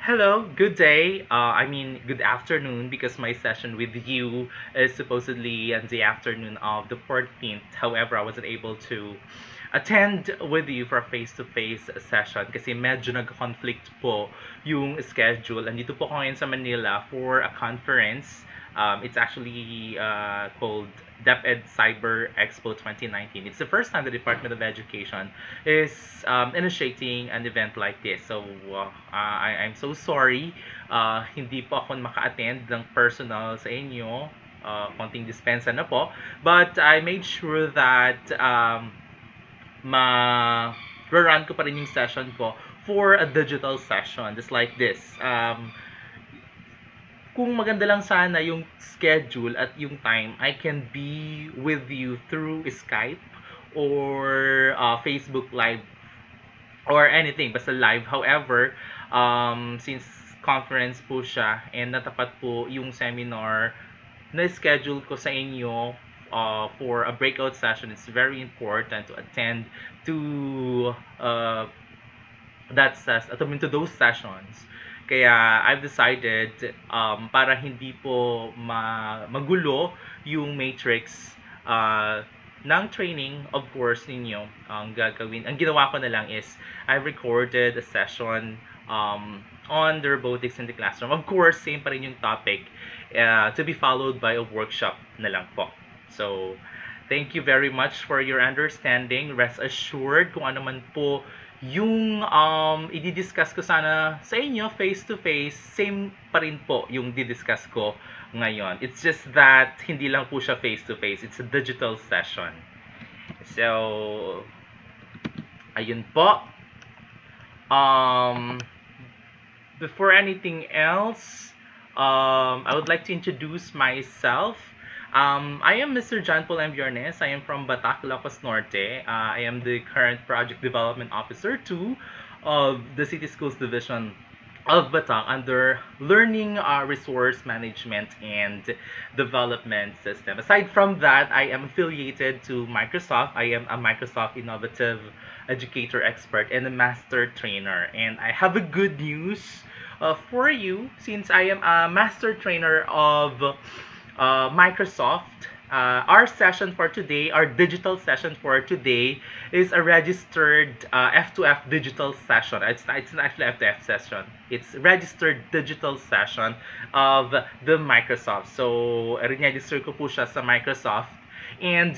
Hello, good day. Good afternoon because my session with you is supposedly on the afternoon of the 14th. However, I wasn't able to attend with you for a face-to-face session kasi medyo nag-conflict po yung schedule. Andito po ako ngayon sa Manila for a conference. It's actually called DepEd Cyber Expo 2019. It's the first time the Department of Education is initiating an event like this. So I'm so sorry. Hindi po ako maka-attend ng personal sa inyo. Konting dispensa na po. But I made sure that ma-run ko pa rin yung session ko for a digital session just like this. Kung maganda lang sana yung schedule at yung time, I can be with you through Skype or Facebook Live or anything, basta live. However, since conference po siya and natapat po yung seminar na schedule ko sa inyo for a breakout session, it's very important to attend to to those sessions. Kaya I've decided para hindi po magulo yung matrix ng training, of course, ninyo, ang ginawa ko na lang is I recorded a session on the robotics in the classroom. Of course, same pa rin yung topic to be followed by a workshop na lang po. So, thank you very much for your understanding. Rest assured kung ano man po yung i-discuss ko sana sa inyo face-to-face, same pa rin po yung di-discuss ko ngayon. It's just that hindi lang po siya face-to-face. It's a digital session. So, ayun po. Before anything else, I would like to introduce myself. I am Mr. John Paul M. Viernes. I am from Batac, Ilocos Norte. I am the current Project Development Officer 2 of the City Schools Division of Batac under Learning Resource Management and Development System. Aside from that, I am affiliated to Microsoft. I am a Microsoft Innovative Educator Expert and a Master Trainer. And I have a good news for you since I am a Master Trainer of Microsoft. Our session for today, our digital session for today, is a registered F2F digital session. It's not actually F2F session. It's registered digital session of the Microsoft. So, register ko po siya sa Microsoft. And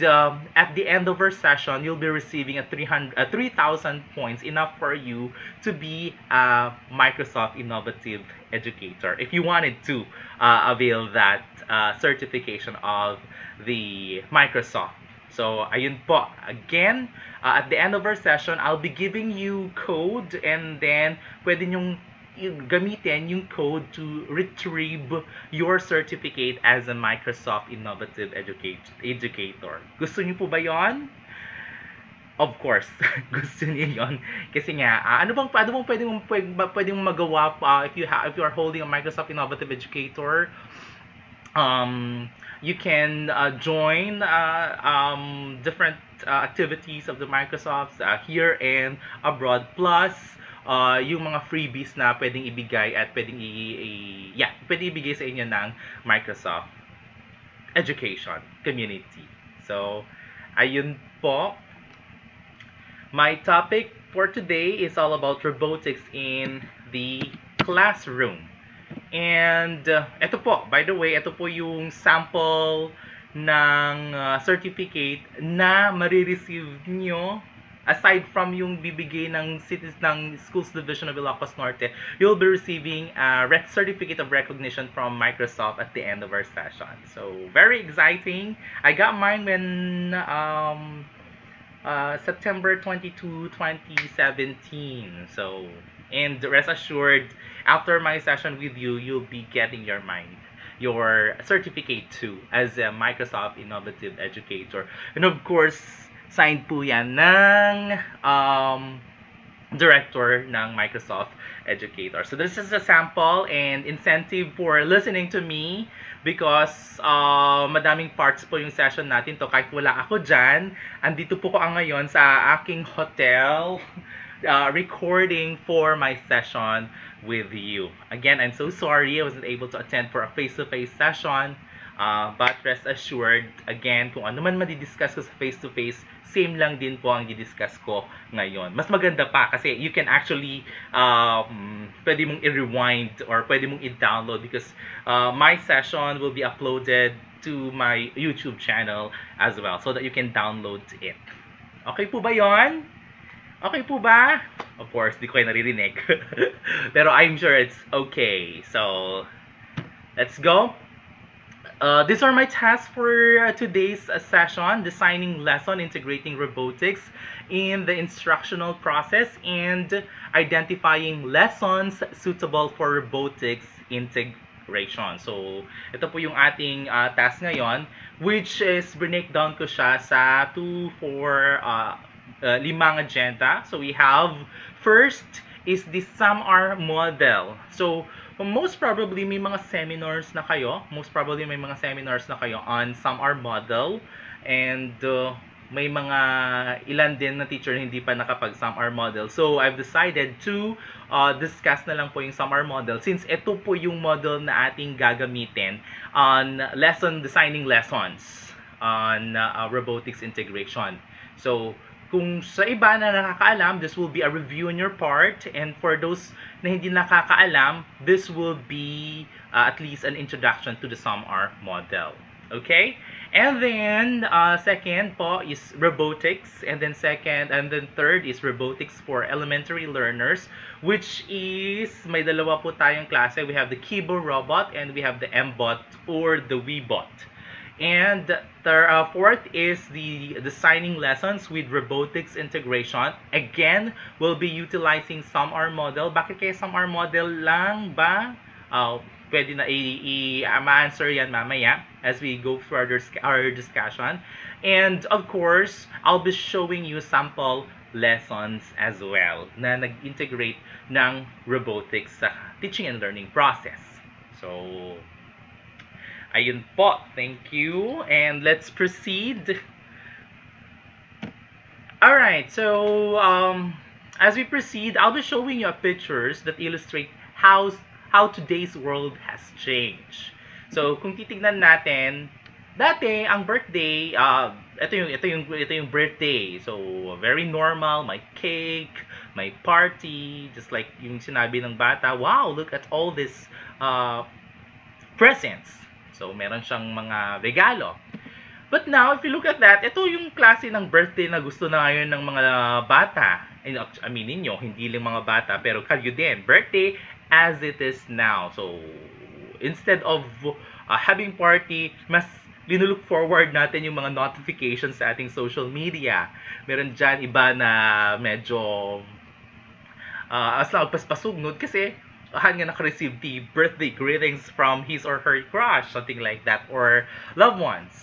at the end of our session, you'll be receiving a 3,000 points, enough for you to be a Microsoft Innovative Educator if you wanted to avail that certification of the Microsoft. So, ayun po. Again, at the end of our session, I'll be giving you code and then pwede nyong gamitin yung code to retrieve your certificate as a Microsoft Innovative Educator. Gusto niyo po ba yon? Of course, gusto niyo yon. Kasi nga, ano bang pwedeng magawa pa if you are holding a Microsoft Innovative Educator? You can join different activities of the Microsoft here and abroad. Plus, yung mga freebies na pwedeng ibigay at pwedeng ibigay sa inyo ng Microsoft Education Community. So, ayun po. My topic for today is all about robotics in the classroom. And ito po, by the way, ito po yung sample ng certificate na marireceive nyo. Aside from yung bibigay ng Schools Division of Ilocos Norte, you'll be receiving a certificate of recognition from Microsoft at the end of our session. So, very exciting. I got mine when September 22, 2017. So, and rest assured, after my session with you, you'll be getting your certificate too as a Microsoft Innovative Educator. And of course, signed po yan ng director ng Microsoft Educator. So this is a sample and incentive for listening to me because madaming parts po yung session natin to. Kahit wala ako dyan, andito po ko ngayon sa aking hotel recording for my session with you. Again, I'm so sorry I wasn't able to attend for a face-to-face session. But rest assured, again, kung ano man madidiscuss ko sa face-to-face, same lang din po ang didiscuss ko ngayon. Mas maganda pa kasi you can actually pwede mong i-rewind or pwede mong i-download because my session will be uploaded to my YouTube channel as well so that you can download it. Okay po ba yon? Okay po ba? Of course, di ko kayo naririnig. Pero I'm sure it's okay. So, let's go. These are my tasks for today's session: designing lesson integrating robotics in the instructional process and identifying lessons suitable for robotics integration. So, ito po yung ating task ngayon, which is breakdown ko siya sa 5 agenda. So, we have first is the SAMR model. So, most probably may mga seminars na kayo. On SAMR model. And may mga ilan din na teacher hindi pa nakapag-SAMR model. So, I've decided to discuss na lang po yung SAMR model since ito po yung model na ating gagamitin on designing lessons on robotics integration. So, kung sa iba na nakakaalam, this will be a review on your part. And for those na hindi nakakaalam, this will be at least an introduction to the SAMR model. Okay? And then, second po is robotics. And then third is robotics for elementary learners, which is, may dalawa po tayong klase. We have the Kibo robot and we have the M-bot or the Webot. And fourth is the designing lessons with robotics integration. Again, we'll be utilizing SAMR model. Bakit kaya SAMR model lang ba? Pwede na ma-answer yan mamaya as we go further our discussion. And of course, I'll be showing you sample lessons as well na nag-integrate ng robotics sa teaching and learning process. So, ayun po. Thank you. And let's proceed. Alright, so as we proceed, I'll be showing you pictures that illustrate how today's world has changed. So, kung titignan natin, dati ang birthday, ito yung birthday. So, very normal, may cake, may party, just like yung sinabi ng bata, wow, look at all these presents. So, meron siyang mga regalo. But now, if you look at that, ito yung klase ng birthday na gusto na ngayon ng mga bata. Aminin nyo, hindi lang mga bata, pero kayo din. Birthday as it is now. So, instead of having party, mas linulook forward natin yung mga notifications sa ating social media. Meron dyan iba na medyo as lang agpaspasugnod kasi nga naka-receive the birthday greetings from his or her crush, something like that, or loved ones.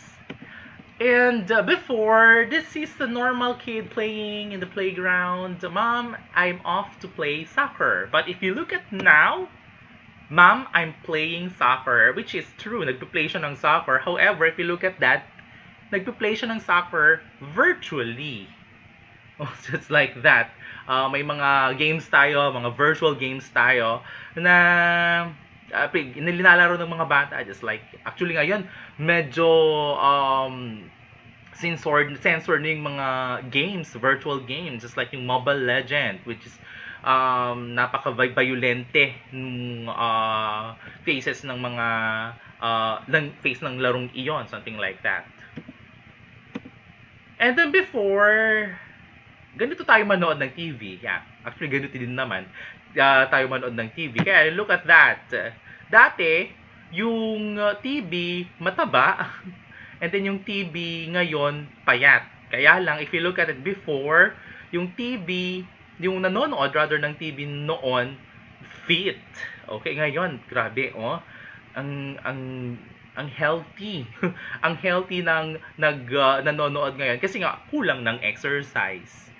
And before, this is the normal kid playing in the playground. Mom, I'm off to play soccer. But if you look at now, Mom, I'm playing soccer, which is true, nagpe-play siya ng soccer. However, if you look at that, nagpe-play siya ng soccer virtually. Just like that. May mga games tayo, mga virtual games tayo na nilalaro ng mga bata. Just like, actually ngayon, medyo censored na yung mga games, virtual games. Just like yung Mobile Legend, which is napaka-violente ng faces ng mga face ng larong iyon, something like that. And then before, ganito tayo manood ng TV. Yeah, actually ganito din naman tayo manood ng TV. Kaya look at that. Dati, yung TV mataba and then yung TV ngayon payat. Kaya lang, if you look at it before, yung TV, yung nanonood rather ng TV noon, fit. Okay, ngayon, grabe, oh. Ang healthy. Ang healthy ng nanonood ngayon kasi nga kulang ng exercise.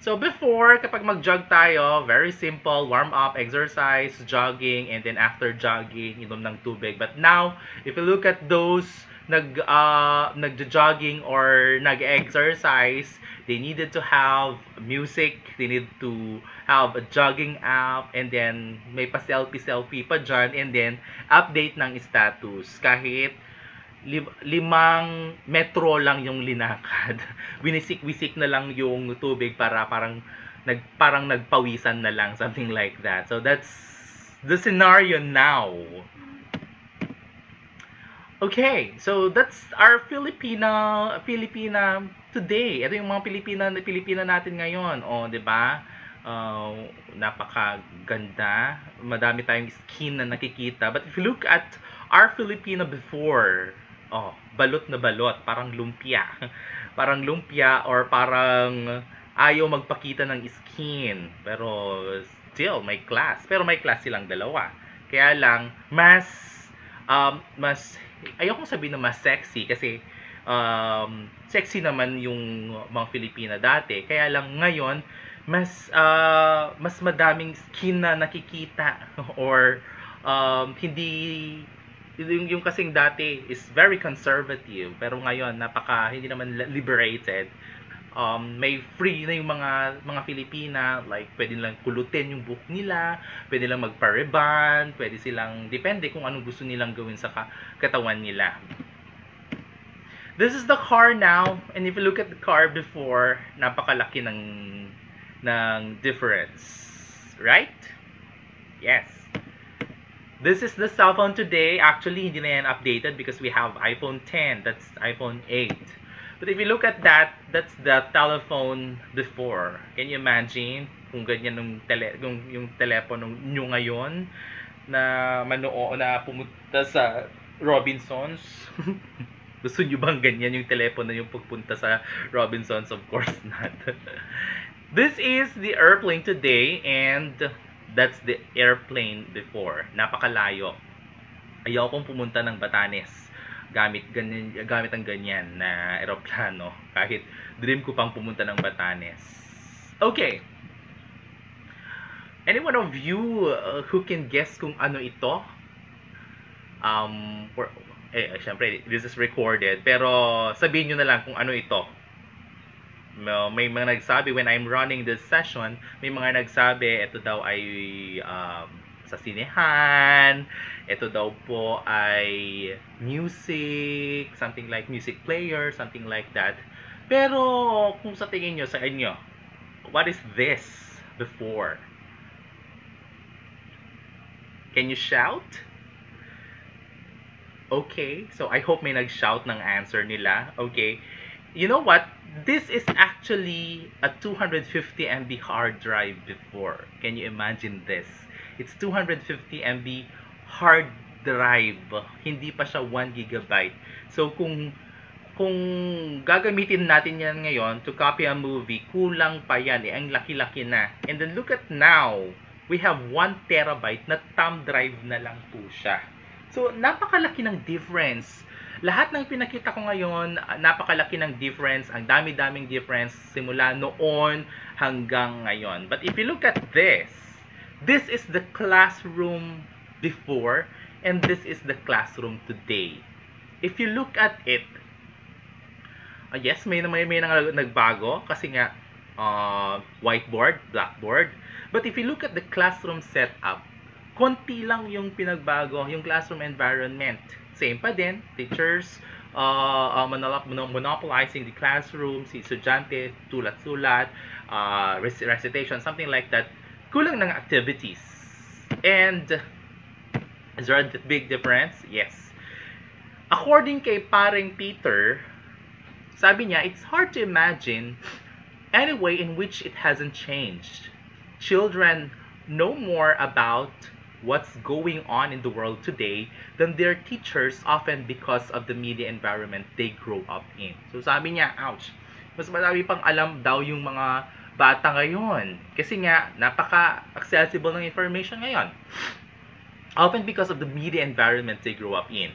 So before, kapag mag-jog tayo, very simple, warm up, exercise, jogging, and then after jogging, inom ng tubig. But now, if you look at those nag-jogging or nag-exercise, They needed to have music, they need to have a jogging app, and then may pa-selfie-selfie pa dyan, and then update ng status. Kahit limang metro lang yung linakad. Winisik-wisik na lang yung tubig para parang nagpawisan na lang, something like that. So that's the scenario now. Okay, so that's our Filipina today. Ito yung mga Pilipina natin ngayon. Oh, 'di ba? Napakaganda. Madami tayong skin na nakikita. But if you look at our Filipina before, oh, balot na balot, parang lumpia. Parang lumpia or parang ayaw magpakita ng skin. Pero still may class. Pero may class silang dalawa. Kaya lang mas ayokong sabihin na mas sexy kasi sexy naman yung mga Filipina dati. Kaya lang ngayon mas madaming skin na nakikita or hindi yung kasing dati is very conservative pero ngayon hindi naman liberated. May free na yung mga Filipina, like pwede lang kulutin yung buhok nila, pwede lang magpa-rebond, pwede silang depende kung anong gusto nilang gawin sa katawan nila. This is the car now, and if you look at the car before, napakalaki ng difference, right? Yes. This is the cell phone today. Actually, hindi na yan updated because we have iPhone 10. That's iPhone 8. But if you look at that, that's the telephone before. Can you imagine kung ganyan yung telepono nyo ngayon na pumunta sa Robinsons? Gusto nyo bang ganyan yung telepono yung pagpunta sa Robinsons? Of course not. This is the airplane today and that's the airplane before. Napakalayo. Ayaw kong pumunta ng Batanes gamit ang ganyan na eroplano. Kahit dream ko pang pumunta ng Batanes. Okay. Any one of you who can guess kung ano ito? Syempre, this is recorded. Pero sabihin nyo na lang kung ano ito. May mga nagsabi, when I'm running this session, may mga nagsabi, ito daw ay sa sinehan, ito daw po ay music, something like music player, something like that. Pero kung sa tingin nyo, sa inyo, what is this before? Can you shout? Okay, so I hope may nag-shout ng answer nila. Okay, you know what? This is actually a 250 MB hard drive before. Can you imagine this? It's 250 MB hard drive. Hindi pa siya 1 GB. So kung gagamitin natin yan ngayon to copy a movie, kulang pa yan. Ang laki-laki na. And then look at now. We have 1 terabyte na thumb drive na lang po siya. So napakalaki ng difference. Lahat ng pinakita ko ngayon, napakalaki ng difference. Ang dami-daming difference simula noon hanggang ngayon. But if you look at this is the classroom before and this is the classroom today. If you look at it, yes, may nagbago kasi nga whiteboard, blackboard. But if you look at the classroom setup, konti lang yung pinagbago, yung classroom environment. Same pa din, teachers monopolizing the classroom, si estudyante, tulat-sulat, recitation, something like that. Kulang ng activities. And is there a big difference? Yes. According kay paring Peter, sabi niya, it's hard to imagine any way in which it hasn't changed. Children know more about what's going on in the world today than their teachers, often because of the media environment they grow up in. So sabi niya, ouch, mas marami pang alam daw yung mga bata ngayon. Kasi nga, napaka-accessible ng information ngayon. Often because of the media environment they grow up in.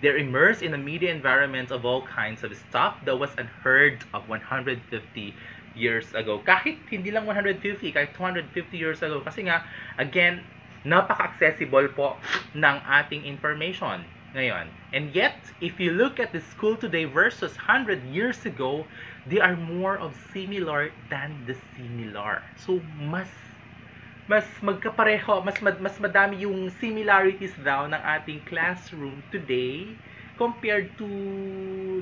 They're immersed in a media environment of all kinds of stuff that was unheard of 150 years ago. Kahit hindi lang 150, kahit 250 years ago. Kasi nga, again, napaka-accessible po ng ating information. ngayon. And yet, if you look at the school today versus 100 years ago, they are more of similar than the similar. So, mas magkapareho, mas madami yung similarities daw ng ating classroom today compared to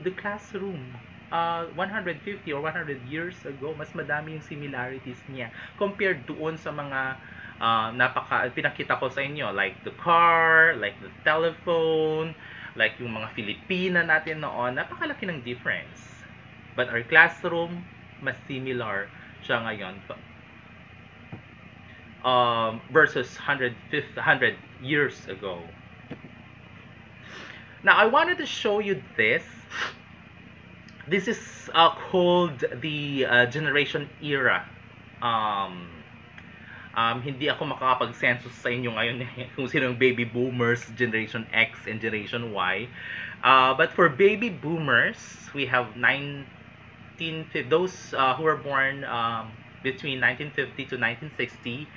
the classroom 150 or 100 years ago. Mas madami yung similarities niya compared doon sa mga pinakita ko sa inyo, like the car, like the telephone, like yung mga Filipina natin noon. Napakalaki ng difference. But our classroom, mas similar siya ngayon versus 100 years ago. Now, I wanted to show you this. This is called the generation era. Hindi ako makakapag-census sa inyo ngayon kung sino yung baby boomers, generation X, and generation Y. But for baby boomers, we have those who were born between 1950 to 1960.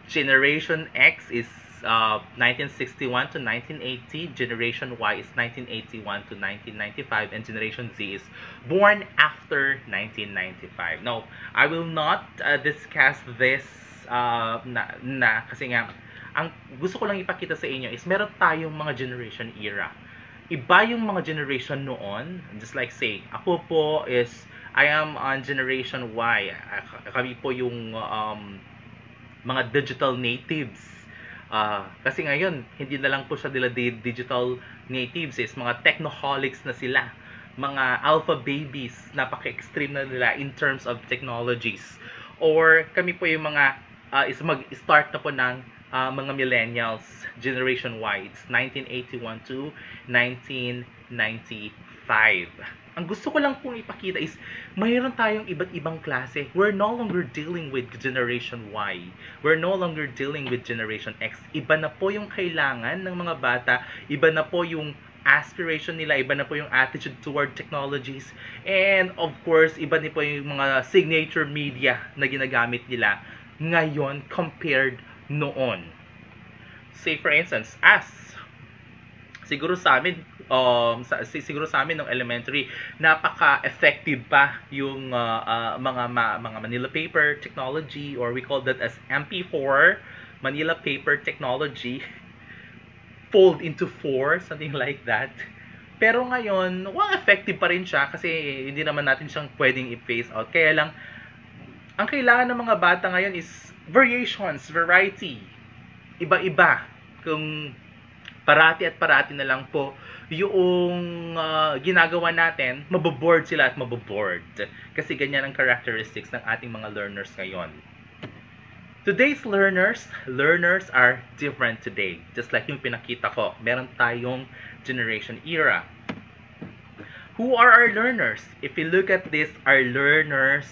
Generation X is 1961 to 1980. Generation Y is 1981 to 1995. And Generation Z is born after 1995. Now, I will not discuss this kasi nga, ang gusto ko lang ipakita sa inyo is meron tayong mga generation era. Iba yung mga generation noon. Just like say, ako po is, I am on Generation Y. Kami po yung mga digital natives. Kasi ngayon, hindi na lang po siya nila digital natives, is mga technoholics na sila. Mga alpha babies, napaka-extreme na nila in terms of technologies. Or kami po yung mga mag-start na po ng mga millennials, Generation Y. It's 1981 to 1995. Ang gusto ko lang pong ipakita is mayroon tayong iba't ibang klase. We're no longer dealing with Generation Y. We're no longer dealing with Generation X. Iba na po yung kailangan ng mga bata. Iba na po yung aspiration nila. Iba na po yung attitude toward technologies. And of course, iba na po yung mga signature media na ginagamit nila ngayon compared noon. Say for instance, siguro sa amin nung elementary, napaka-effective pa yung mga Manila paper technology, or we call that as MP4, Manila paper technology, fold into 4, something like that. Pero ngayon, effective pa rin siya kasi hindi naman natin siyang pwedeng i-phase out. Kaya lang, ang kailangan ng mga bata ngayon is variations, variety, iba-iba. Kung parati na lang po yung ginagawa natin, maboboard sila at maboboard. Kasi ganyan ang characteristics ng ating mga learners ngayon. Today's learners are different today. Just like yung pinakita ko, meron tayong generation era. Who are our learners? If you look at this, our learners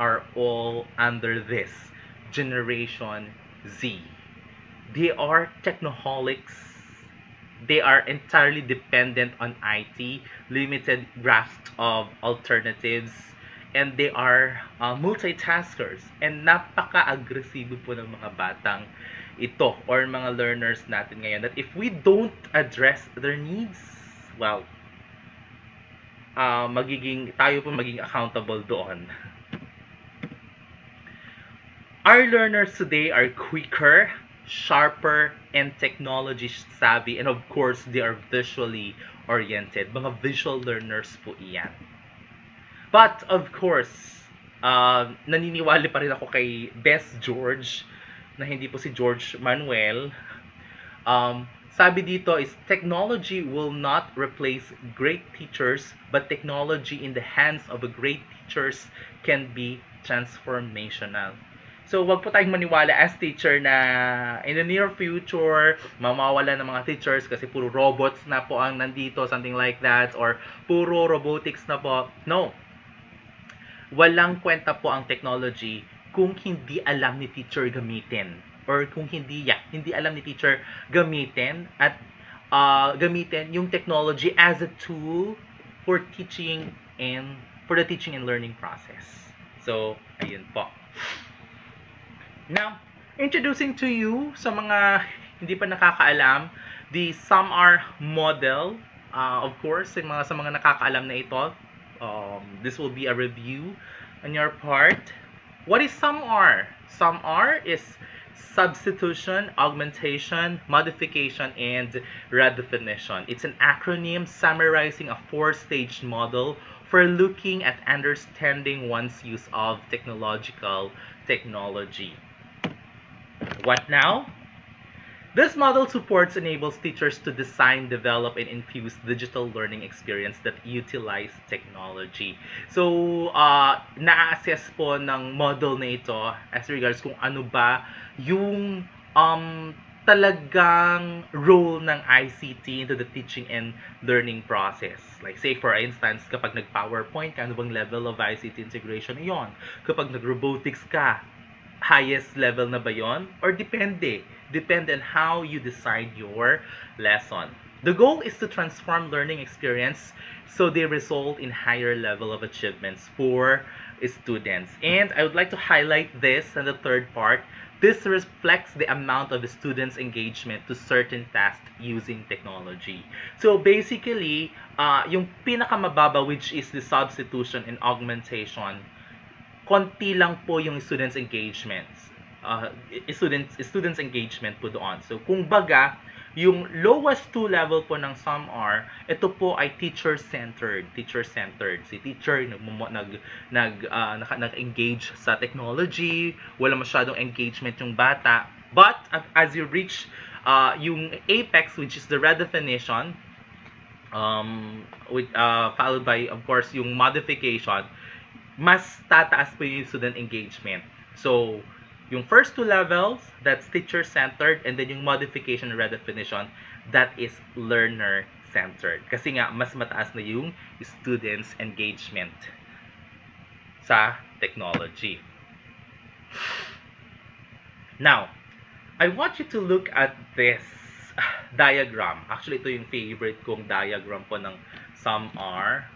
are all under this Generation Z. They are technoholics. They are entirely dependent on IT, limited grasp of alternatives, and they are multitaskers. And napaka-agresibo po ng mga batang ito or mga learners natin ngayon, that if we don't address their needs, well, tayo po magiging accountable doon. Our learners today are quicker, sharper, and technology savvy, and of course, they are visually oriented. Mga visual learners po iyan. But of course, naniniwala pa rin ako kay Best George, na hindi po si George Manuel. Sabi dito is, technology will not replace great teachers, but technology in the hands of a great teachers can be transformational. So, wag po tayong maniwala as teacher na in the near future, mamawala ng mga teachers kasi puro robots na po ang nandito, something like that, or puro robotics na po. No. Walang kwenta po ang technology kung hindi alam ni teacher gamitin. Or kung hindi alam ni teacher gamitin at gamitin yung technology as a tool for teaching and for the teaching and learning process. So, ayun po. Now, introducing to you sa mga hindi pa nakakaalam, The SAMR model, of course, sa mga nakakaalam na ito, this will be a review on your part. What is SAMR? SAMR is substitution, augmentation, modification, and redefinition. It's an acronym summarizing a four-stage model for looking at understanding one's use of technology. What now? This model supports enables teachers to design, develop, and infuse digital learning experience that utilize technology. So, na-assess po ng model na ito as regards kung ano ba yung talagang role ng ICT into the teaching and learning process. Like say for instance, kapag nag-PowerPoint ka, ano bang level of ICT integration yon? Kapag nag-robotics ka, highest level na ba yon? Or depende on how you design your lesson. The goal is to transform learning experience so they result in higher level of achievements for students. And I would like to highlight this in the third part. This reflects the amount of the students' engagement to certain tasks using technology. So basically, yung pinakamababa, which is the substitution and augmentation, konti lang po yung students' engagements. Students' engagement po doon. So, kung baga, yung lowest 2 level po ng SAMR, ito po ay teacher-centered. Si teacher nag-engage sa technology, wala masyadong engagement yung bata. But, as you reach yung apex, which is the redefinition, followed by, of course, yung modification, mas tataas po yung student engagement. So, yung first 2 levels, that's teacher-centered, and then yung modification and redefinition, that is learner-centered. Kasi nga, mas mataas na yung students' engagement sa technology. Now, I want you to look at this diagram. Actually, ito yung favorite kong diagram po ng SAMR.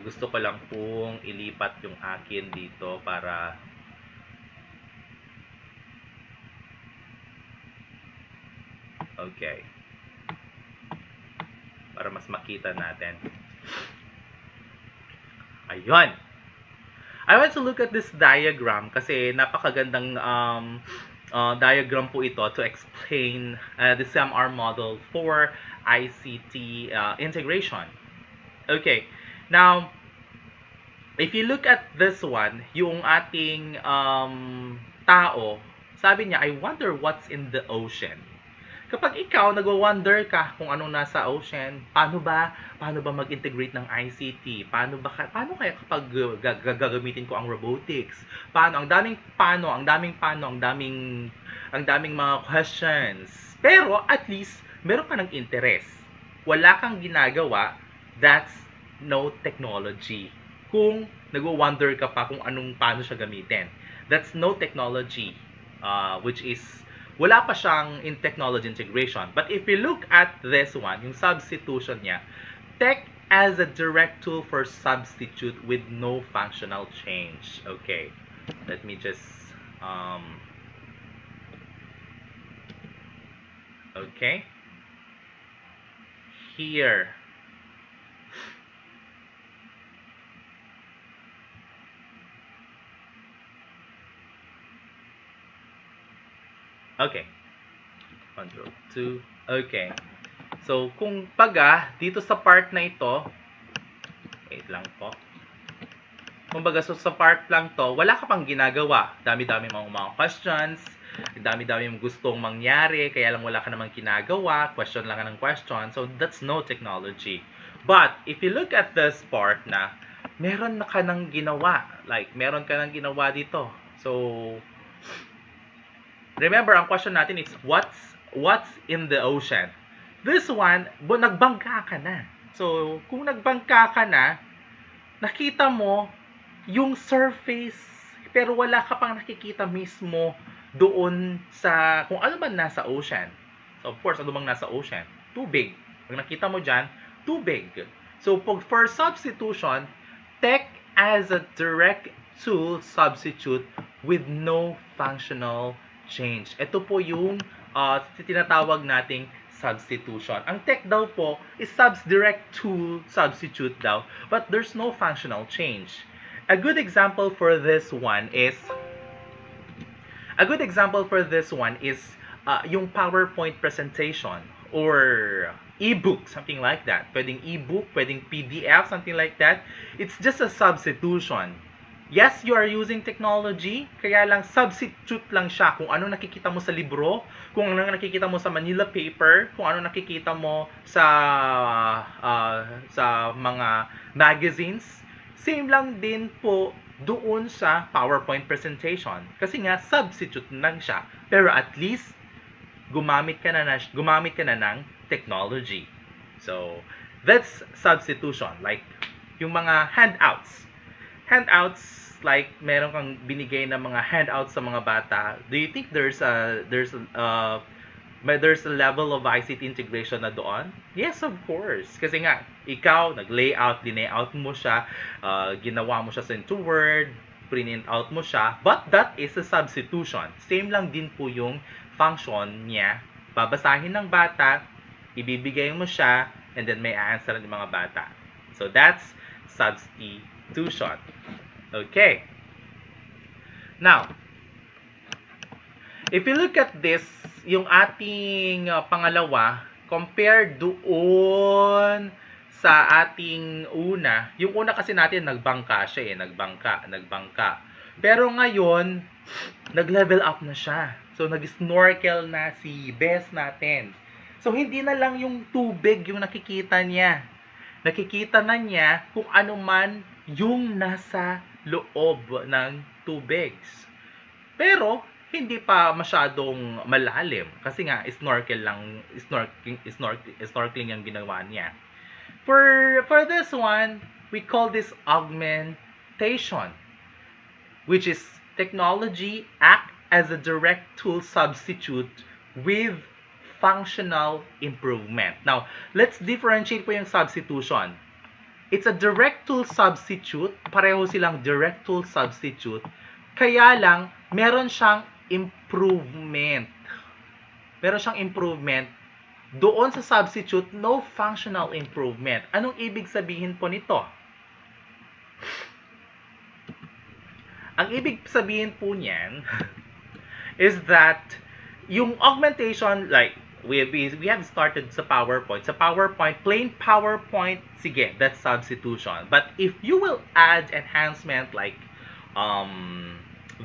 Gusto ko lang pong ilipat yung akin dito para okay, para mas makita natin. Ayun. I want to look at this diagram kasi napakagandang diagram po ito to explain the SAMR model for ICT integration. Okay. Now, if you look at this one, yung ating tao, sabi niya, I wonder what's in the ocean. Kapag ikaw nagwo-wonder ka kung anong nasa ocean, paano ba mag-integrate ng ICT? Paano kaya kapag gagamitin ko ang robotics? Ang daming mga questions. Pero at least meron ka ng interest. Wala kang ginagawa, that's no technology. Kung nagwo-wonder ka pa kung paano siya gamitin, that's no technology, which is wala pa siyang in technology integration. But if you look at this one, yung substitution niya, tech as a direct tool for substitute with no functional change. Okay, let me just okay, here. Okay. Control 2. Okay. So, kung dito sa part na ito, wait lang po. Kung sa part lang to, wala ka pang ginagawa. Dami-dami mga questions, dami-dami mong gustong mangyari, kaya lang wala ka namang ginagawa, question lang ka ng question. So, that's no technology. But, if you look at this part na, meron ka nang ginawa. Like, meron ka nang ginawa dito. So, remember, ang question natin is, what's in the ocean? This one, nagbangka ka na. So, kung nagbangka ka na, nakita mo yung surface, pero wala ka pang nakikita mismo doon sa, kung ano ba nasa ocean. So, of course, ano bang nasa ocean? Tubig. Pag nakita mo dyan, tubig. So, for substitution, tech as a direct tool substitute with no functional change. Ito po yung tinatawag nating substitution. Ang tech daw po is direct tool substitute daw, but there's no functional change. A good example for this one is yung PowerPoint presentation or ebook, something like that. Pwedeng ebook, pwedeng PDF, something like that. It's just a substitution. Yes, you are using technology, kaya lang substitute lang siya kung ano nakikita mo sa libro, kung ano nakikita mo sa Manila paper, kung ano nakikita mo sa mga magazines. Same lang din po doon sa PowerPoint presentation. Kasi nga substitute lang siya. Pero at least gumamit ka na ng technology. So, that's substitution. Like yung mga handouts, like meron kang binigay na mga handouts sa mga bata. Do you think there's a level of ICT integration na doon? Yes, of course. Kasi nga ikaw layout mo siya, ginawa mo siya into Word, print out mo siya, but that is a substitution. Same lang din po yung function niya. Babasahin ng bata, ibibigay mo siya, and then may answer ng mga bata. So that's substitution. Okay. Now, if you look at this, yung ating pangalawa, compared doon sa ating una, yung una kasi natin nagbangka siya nagbangka. Pero ngayon, nag-level up na siya. So, nag-snorkel na si Bess natin. So, hindi na lang yung tubig yung nakikita niya. Nakikita na niya kung ano man yung nasa loob ng tubig. Pero, hindi pa masyadong malalim. Kasi nga, snorkeling yung ginawa niya. For this one, we call this augmentation, which is technology act as a direct tool substitute with functional improvement. Now, let's differentiate po yung substitution. It's a direct tool substitute. Pareho silang direct tool substitute. Kaya lang, meron siyang improvement. Doon sa substitute, no functional improvement. Anong ibig sabihin po nito? Ang ibig sabihin po niyan is that yung augmentation, like, we have started sa PowerPoint. Sa PowerPoint, plain PowerPoint, sige, that's substitution. But if you will add enhancement like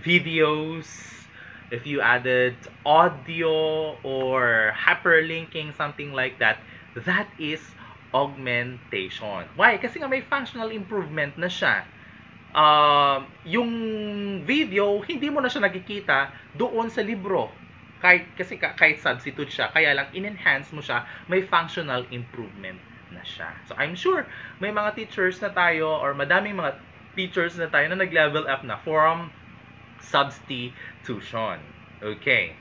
videos, if you added audio or hyperlinking, something like that, that is augmentation. Why? Kasi nga may functional improvement na siya. Yung video, hindi mo na siya nakikita doon sa libro. Kahit substitute siya, kaya lang in-enhance mo siya, may functional improvement na siya. So, I'm sure may mga teachers na tayo or madaming mga teachers na tayo na nag-level up na from substitution. Okay.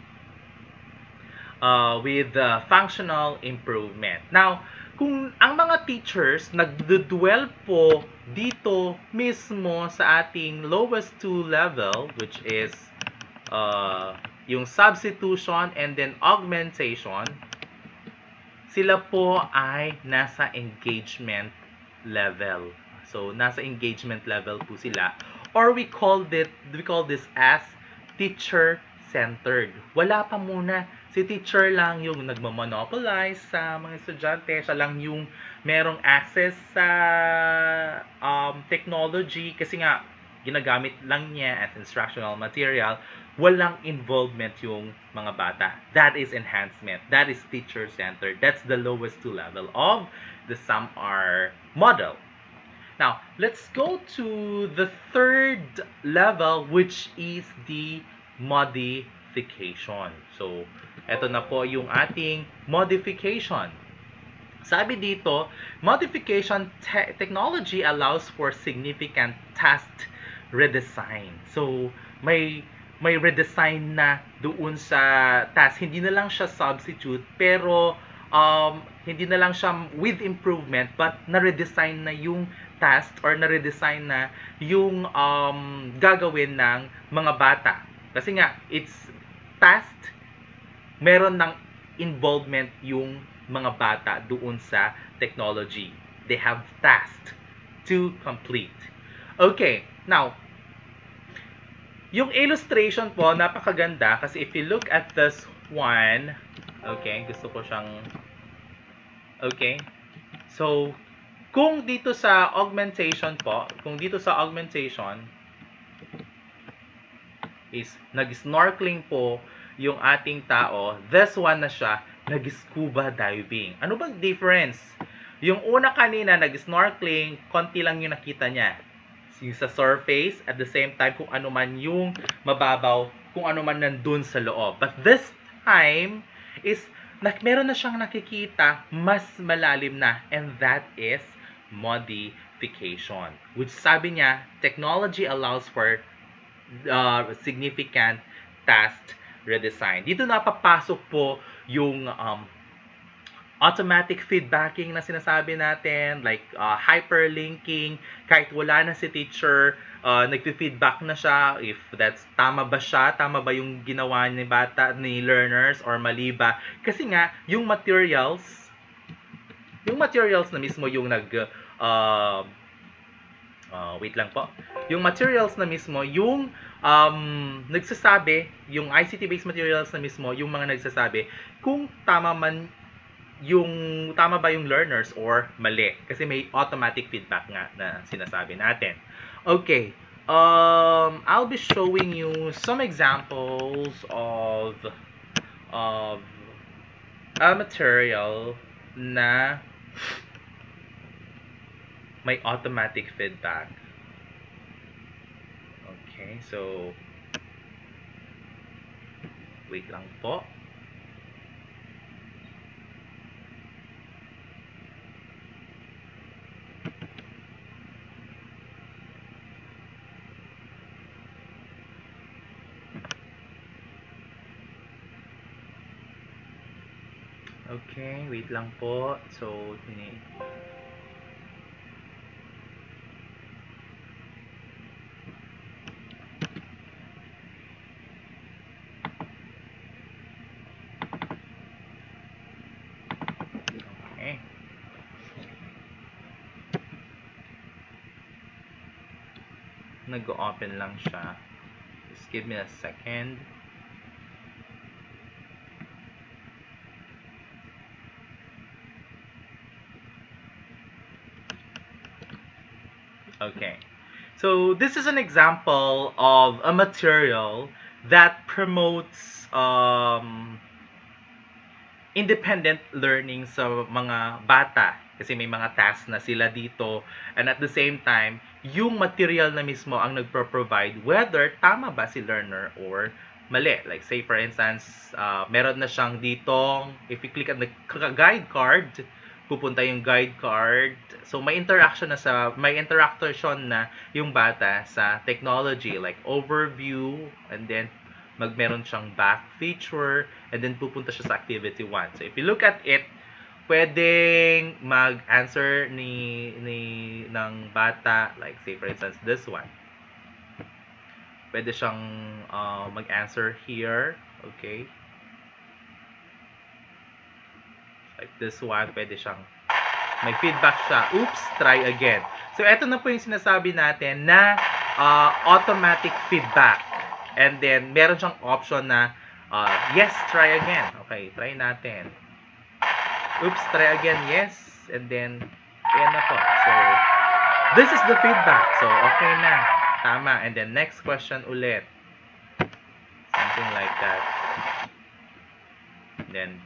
With functional improvement. Now, kung ang mga teachers nagdudwell po dito mismo sa ating lowest two level, which is yung substitution and then augmentation, sila po ay nasa engagement level. So, nasa engagement level po sila. Or we call this as teacher-centered. Wala pa muna. Si teacher lang yung nagmamonopolize sa mga estudyante. Siya lang yung merong access sa technology kasi nga ginagamit lang niya as instructional material. Walang involvement yung mga bata. That is enhancement. That is teacher-centered. That's the lowest two level of the SAMR model. Now, let's go to the third level, which is the modification. So, eto na po yung ating modification. Sabi dito, modification technology allows for significant task redesign. So, may redesign na doon sa task. Hindi na lang siya substitute, pero hindi na lang siya with improvement, but na-redesign na yung task or na-redesign na yung gagawin ng mga bata. Kasi nga, it's task, meron ng involvement yung mga bata doon sa technology. They have tasks to complete. Okay, now, yung illustration po, napakaganda kasi if you look at this one, okay, gusto ko siyang, okay, so, kung dito sa augmentation po, is nag-snorkeling po yung ating tao, this one na siya, nag-scuba diving. Ano bang difference? Yung una kanina, nag-snorkeling, konti lang yung nakita niya. Yung sa surface, at the same time, kung ano man yung mababaw, kung ano man nandun sa loob. But this time, is meron na siyang nakikita mas malalim na, and that is modification. Which sabi niya, technology allows for significant task redesign. Dito napapasok po yung automatic feedbacking na sinasabi natin, like hyperlinking, kahit wala na si teacher, nagfi-feedback na siya if that's tama ba siya, tama ba yung ginawa ni bata, ni learners, or mali ba. Kasi nga, yung materials na mismo yung wait lang po. Yung materials na mismo, yung nagsasabi, yung ICT-based materials na mismo, yung mga nagsasabi, kung tama ba yung learners or mali. Kasi may automatic feedback nga na sinasabi natin. Okay. I'll be showing you some examples of a material na may automatic feedback. Okay, so wait lang po. Okay, wait lang po. So, okay. Nag-open lang siya. Just give me a second. Okay. So, this is an example of a material that promotes independent learning sa mga bata. Kasi may mga tasks na sila dito. And at the same time, yung material na mismo ang nagpro-provide whether tama ba si learner or mali. Like say for instance, meron na siyang ditong, if you click on the guide card, pupunta yung guide card. So may interaction na yung bata sa technology, like overview, and then meron siyang back feature, and then pupunta siya sa activity 1. So if you look at it, pwedeng mag-answer ng bata, like say for instance this one. Pwede siyang mag-answer here, okay? Like this one, pwede siyang may feedback siya. Oops, try again. So, eto na po yung sinasabi natin na automatic feedback. And then, meron siyang option na yes, try again. Okay, try natin. Oops, try again, yes. And then, ayan na po. So, this is the feedback. So, okay na. Tama. And then, next question ulit. Something like that. And then,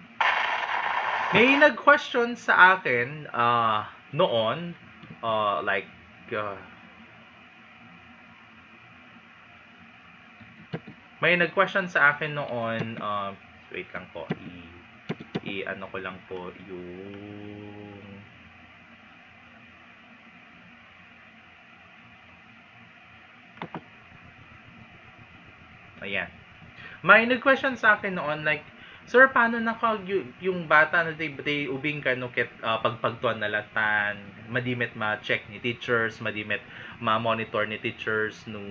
may nag-question sa akin noon, like, may nag-question sa akin noon, wait lang po, ano ko lang po yung, ayan. May nag-question sa akin noon, like, sir, paano yung bata na day ubing ka no ket pagpagtuan na latan, madimit ma-check ni teachers, madimit ma-monitor ni teachers no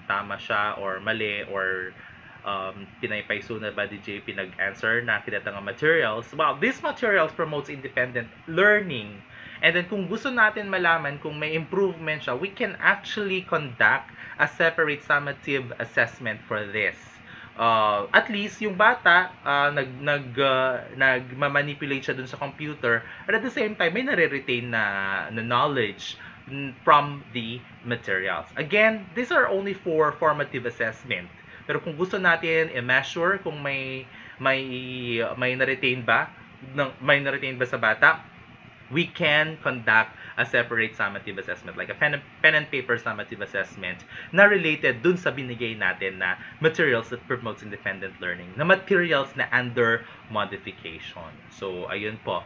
tama siya or mali, or pinaypayso na ba di JP nag-answer na kinata nga materials. Well, these materials promotes independent learning. And then kung gusto natin malaman kung may improvement siya, we can actually conduct a separate summative assessment for this. At least yung bata nagma-manipulate siya dun sa computer, and at the same time may nare-retain na knowledge from the materials. Again, these are only for formative assessment. Pero kung gusto natin i-measure kung may na-retain ba sa bata, we can conduct a separate summative assessment, like a pen and paper summative assessment na related dun sa binigay natin na materials that promotes independent learning, na materials na under modification. So, ayun po.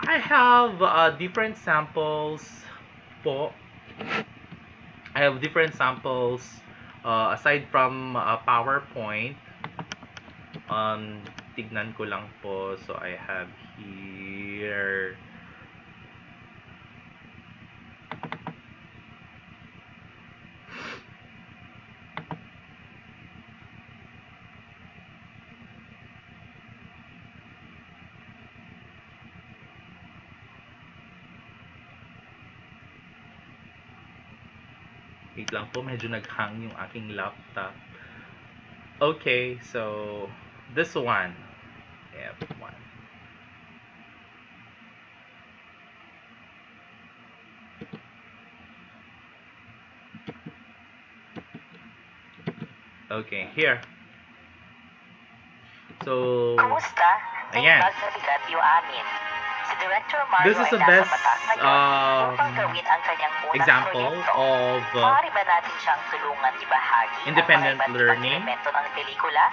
I have different samples po. I have different samples aside from PowerPoint. Tignan ko lang po. So, I have here wait lang po, medyo nag-hang yung aking laptop. Okay, so this one, F1. Okay, here. So, Kumusta? ayan. Nagbigat yung amin. Si Director Mario This is the ay nasa best batas ngayon upang gawin ang kanyang unang example proyekto. of Maaari ba natin siyang tulungan ibahagi independent ang mga iba't learning? ibang elemento ng pelikula?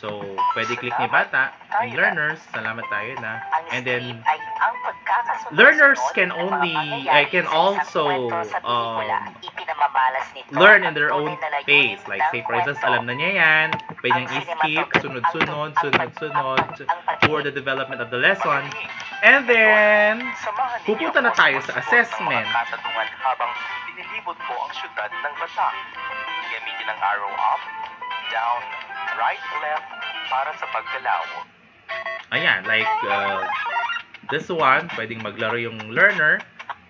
So, pwede click ni bata, yung learners, salamat tayo na. Ang And then, script ay ang pagkakasunod-sunod learners can ng mga only, pangyayari can sa isang also kwento sa pelikula. Ipinamamalas nito learn in ang their own tunay na layunin pace. Like, ng say for instance, kwento. alam na niya yan, pwede niyang Ang i-skip, sunod-sunod, sunod-sunod, ang for the development of the lesson. And then, Samahan ninyo pupunta na ako tayo sa pagtugon ng assessment. mga katanungan habang binilibot ko ang syudad ng bata. Gamitin ang arrow up, down, right, left para sa paggalaw. Ayan, like, this one, pwedeng maglaro yung learner,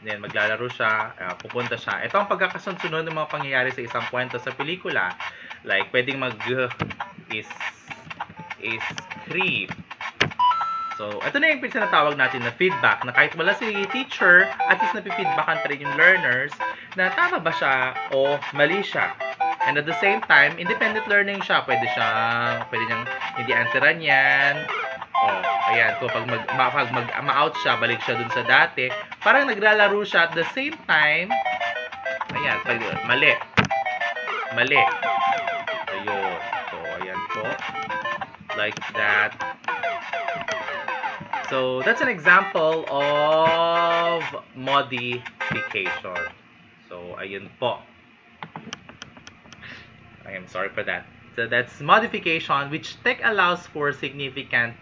then maglalaro siya, pupunta siya. Ito ang pagkakasunod ng mga pangyayari sa isang kwento sa pelikula. Like, pwedeng script. So, ito na yung pinatawag natin na feedback, na kahit wala si teacher, at least napifeedbackan pa rin yung learners na tama ba siya o mali siya. And at the same time, independent learning siya. Pwede niyang hindi answeran yan. Ayan, so pag ma-out siya, balik siya dun sa dati. Parang naglalaro siya at the same time. Ayan, mali. Ayun. So, ayan po. Like that. So, that's an example of modification. So, ayun po. I am sorry for that. So, that's modification, which tech allows for significant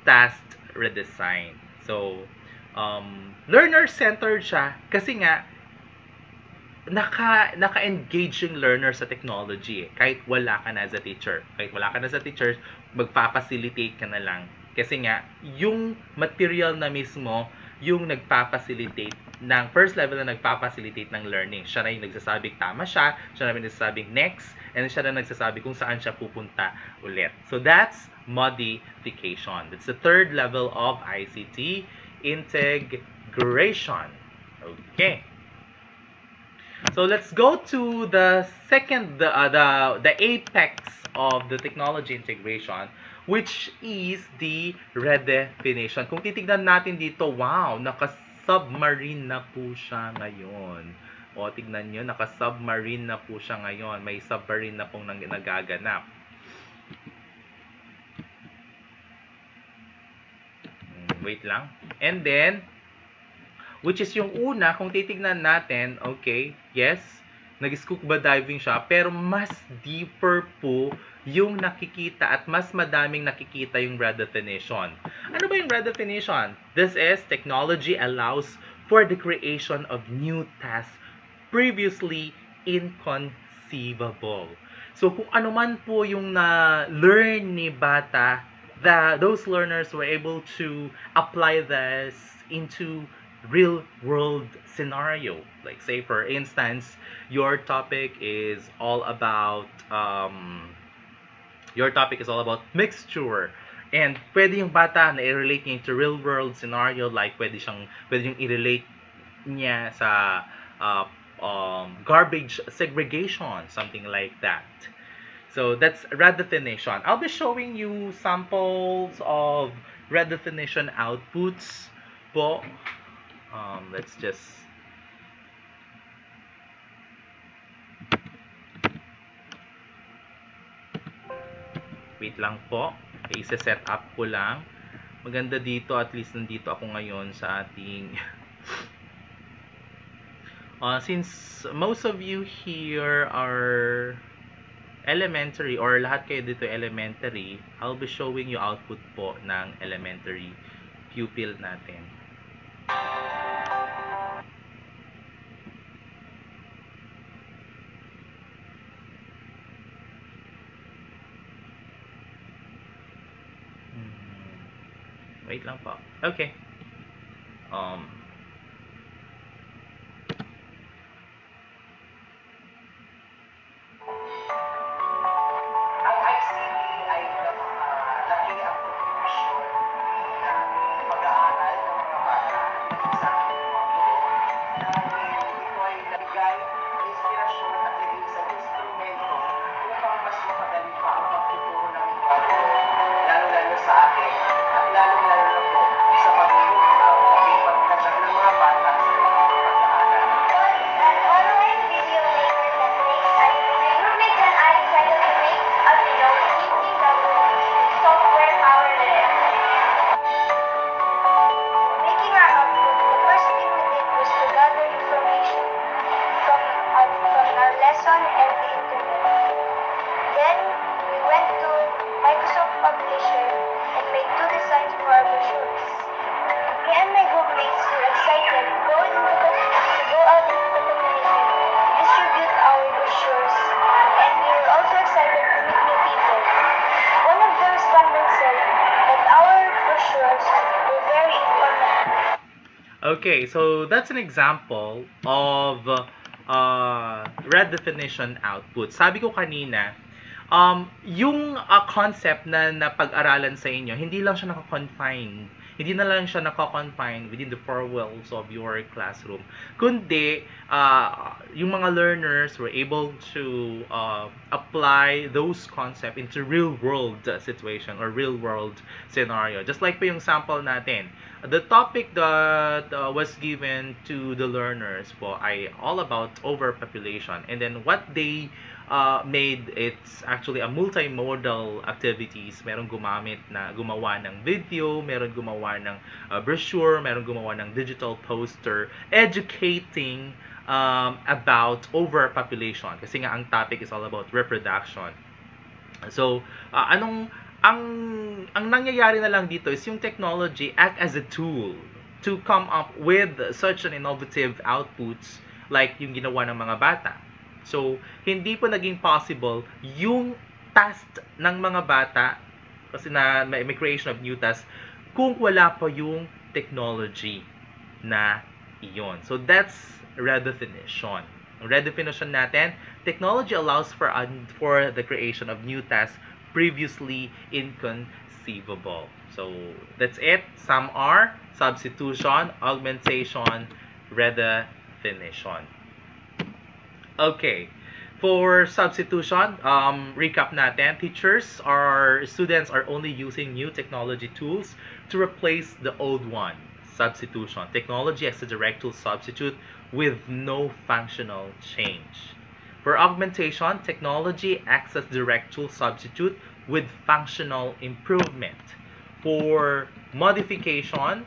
task redesign. So, learner-centered siya kasi nga naka-engage yung learner sa technology. Kahit wala ka na as a teacher. Magpa-facilitate ka na lang. Kasi nga, yung material na mismo, yung nagpa-facilitate ng first level na nagpa-facilitate ng learning. Siya na yung nagsasabing tama siya na yung nagsasabing next, and siya na nagsasabi kung saan siya pupunta ulit. So that's modification. That's the third level of ICT integration. Okay. So let's go to the second, the apex of the technology integration, which is the redefinition. Kung titignan natin dito, wow, naka-submarine na po siya ngayon. O, tignan nyo, naka-submarine na po siya ngayon. May submarine na pong nagaganap. Wait lang. And then, which is yung una, kung titignan natin, okay, yes, nag-scuba diving siya, pero mas deeper po yung nakikita at mas madaming nakikita yung redefinition. Ano ba yung redefinition? This is technology allows for the creation of new tasks previously inconceivable. So kung ano man po yung na-learn ni bata, those learners were able to apply this into real world scenario. Like say for instance, your topic is all about mixture. And pwede yung bata na i-relate niya into real world scenario, like pwede yung i-relate niya sa garbage segregation, something like that. So that's red definition. I'll be showing you samples of red definition outputs po. Let's just wait lang po. I-set up ko lang. Maganda dito, at least nandito ako ngayon sa ating since most of you here are elementary or lahat kayo dito elementary, I'll be showing you output po ng elementary pupil natin. Wait lang po. Okay. Okay, so that's an example of red definition output. Sabi ko kanina, yung concept na napag-aralan sa inyo, hindi lang siya naka-confine. Hindi na lang siya naka-confine within the four walls of your classroom. Kundi, yung mga learners were able to apply those concepts into real-world situation or real-world scenario. Just like po yung sample natin. The topic that was given to the learners po ay all about overpopulation. And then what they made, it's actually a multimodal activities. Meron gumawa ng video, meron gumawa ng brochure, meron gumawa ng digital poster educating about overpopulation. Kasi nga ang topic is all about reproduction. So, ang nangyayari na lang dito is yung technology act as a tool to come up with such an innovative outputs like yung ginawa ng mga bata. So, hindi po naging possible yung task ng mga bata kasi na may creation of new tasks kung wala pa yung technology na iyon. So, that's redefinition. Redefinition natin, technology allows for the creation of new tasks previously inconceivable. So, that's it. SAMR, substitution, augmentation, redefinition. Okay. For substitution, recap natin, students are only using new technology tools to replace the old one. Substitution. Technology as a direct tool substitute with no functional change. For augmentation, technology acts as direct tool substitute with functional improvement. For modification,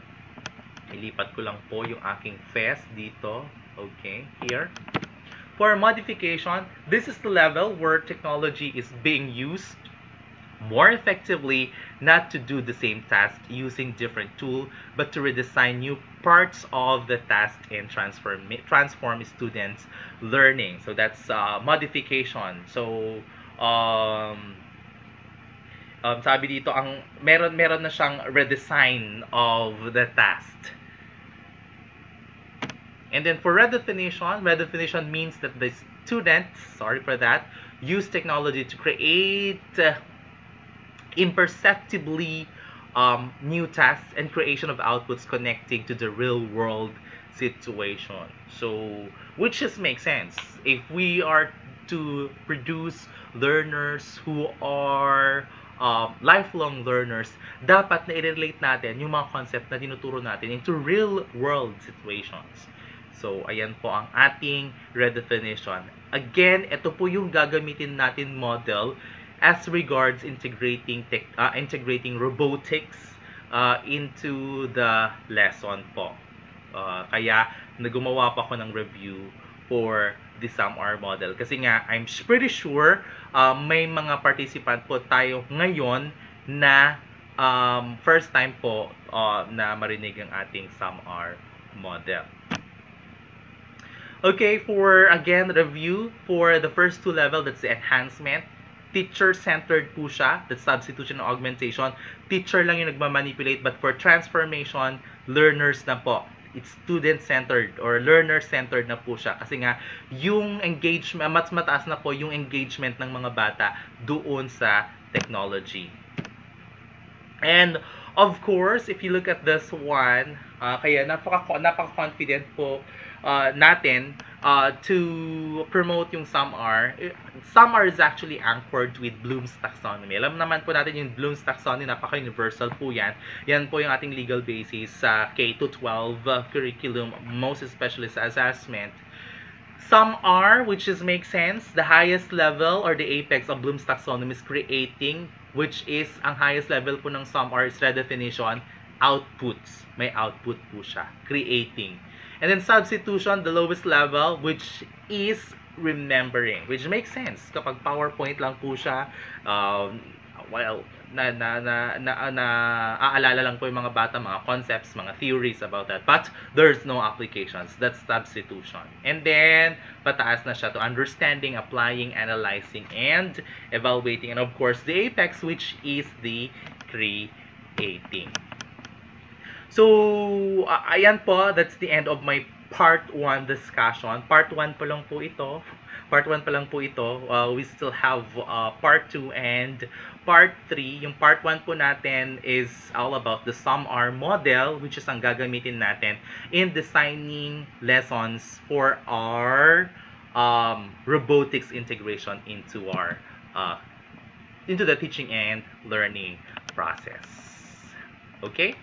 ilipat ko lang po yung aking fest dito. Okay, here. For modification, this is the level where technology is being used more effectively, not to do the same task using different tool, but to redesign new parts of the task in transform students learning. So that's modification. So sabi dito ang meron na siyang redesign of the task. And then for redefinition means that the students, sorry for that, use technology to create imperceptibly new tasks and creation of outputs connecting to the real world situation. So, which just makes sense. If we are to produce learners who are lifelong learners, dapat na i-relate natin yung mga concept na tinuturo natin into real world situations. So, ayan po ang ating redefinition. Again, ito po yung gagamitin natin model as regards integrating robotics into the lesson po. Kaya gumawa pa ako ng review for the SAMR model. Kasi nga, I'm pretty sure may mga participant po tayo ngayon na first time po na marinig ang ating SAMR model. Okay, for again review for the first two level, that's the enhancement. Teacher-centered po siya, that's substitution and augmentation. Teacher lang yung nagmamanipulate, but for transformation, learners na po. It's student-centered or learner-centered na po siya. Kasi nga, yung engagement, mas mataas na po yung engagement ng mga bata doon sa technology. And of course, if you look at this one, kaya napaka-confident po natin to promote yung SAMR. SAMR is actually anchored with Bloom's taxonomy. Alam naman po natin yung Bloom's taxonomy, napaka-universal po yan. Yan po yung ating legal basis sa K-12 curriculum, most especially sa assessment. SAMR, which is makes sense, the highest level or the apex of Bloom's taxonomy is creating, which is ang highest level po ng SAMR is redefinition, outputs. May output po siya, creating. And then substitution, the lowest level, which is remembering, which makes sense. Kapag PowerPoint lang po siya, aalala lang po yung mga bata, mga concepts, mga theories about that. But there's no applications. That's substitution. And then, pataas na siya to understanding, applying, analyzing, and evaluating. And of course, the apex, which is the creating. So, ayan po, that's the end of my part 1 discussion. Part 1 pa lang po ito. We still have part 2 and part 3. Yung part 1 po natin is all about the SAMR model, which is ang gagamitin natin in designing lessons for our robotics integration into our into the teaching and learning process. Okay?